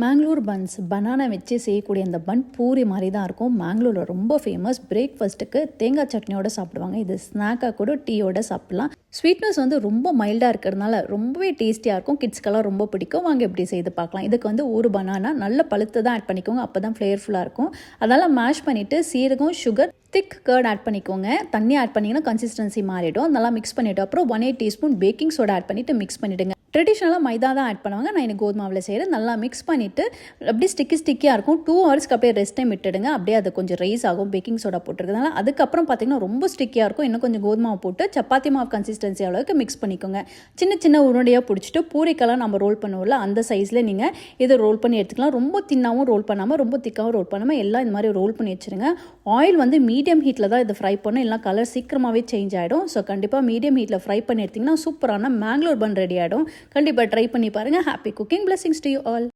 Mangalore buns banana வச்சு செய்யக்கூடிய அந்த பன் பூரி மாதிரி தான் இருக்கும். மேங்களூரில் ரொம்ப ஃபேமஸ். பிரேக்ஃபாஸ்ட்டுக்கு தேங்காய் சட்னியோட சாப்பிடுவாங்க. இது ஸ்நாக்காக கூட டீயோட சாப்பிடலாம். ஸ்வீட்னஸ் வந்து ரொம்ப மைல்டாக இருக்கிறதுனால ரொம்பவே டேஸ்டியாக இருக்கும். கிட்ஸ்க்கெல்லாம் ரொம்ப பிடிக்கும். வாங்க எப்படி செய்து பார்க்கலாம். இதுக்கு வந்து ஒரு பனானா நல்ல பழுத்து தான் ஆட் பண்ணிக்கோங்க. அப்போ தான் ஃப்ளேவர்ஃபுல்லாக இருக்கும். அதெல்லாம் மேஷ் பண்ணிவிட்டு சீரகம், சுகர், திக் கர்ட் ஆட் பண்ணிக்கோங்க. தண்ணி ஆட் பண்ணிங்கன்னா கன்சிஸ்டன்சி மாறிடும். நல்லா மிக்ஸ் பண்ணிவிட்டு அப்புறம் 1/8 டீஸ்பூன் பேக்கிங் சோடா ஆட் பண்ணிவிட்டு மிக்ஸ் பண்ணிவிடுங்க. ட்ரெடிஷ்னலாக மைதா தான் ஆட் பண்ணுவாங்க. நான் எனக்கு கோதுமை மாவில் செய்கிறேன். நல்லா மிக்ஸ் பண்ணிவிட்டு அப்படியே ஸ்டிக்கியாக இருக்கும். 2 ஹவர்ஸ்க்கு அப்படியே ரெஸ்ட் டைம் விட்டுடுங்க. அப்படியே அது கொஞ்சம் ரைஸ் ஆகும் பேக்கிங் சோடா போட்டுருக்கனால. அதுக்கப்புறம் பார்த்திங்கன்னா ரொம்ப ஸ்டிக்கியாக இருக்கும். இன்னும் கொஞ்சம் கோதுமை மாவு போட்டு சப்பாத்தி மாவு கன்சிஸ்டன்சி அளவுக்கு மிக்ஸ் பண்ணிக்கோங்க. சின்ன உருண்டையாக பிடிச்சிட்டு பூரிக்கெல்லாம் நம்ம ரோல் பண்ணுவோம்ல, அந்த சைஸில் நீங்கள் இதை ரோல் பண்ணி எடுத்துக்கலாம். ரொம்ப தின்னாகவும் ரோல் பண்ணாமல் ரொம்ப திக்காகவும் ரோல் பண்ணாமல் எல்லாம் இந்த மாதிரி ரோல் பண்ணி வச்சுருங்க. ஆயில் வந்து மீடியம் ஹீட்டில் தான் இதை ஃப்ரை பண்ணணும். எல்லாம் கலர் சீக்கிரமாகவே சேஞ்ச் ஆகிடும். ஸோ கண்டிப்பாக மீடியம் ஹீட்டில் ஃப்ரை பண்ணி எடுத்திங்கன்னா சூப்பரான மேங்களூர் பன் ரெடி ஆகிடும். கண்டிப்பாக ட்ரை பண்ணி பாருங்கள். Happy cooking. Blessings to you all.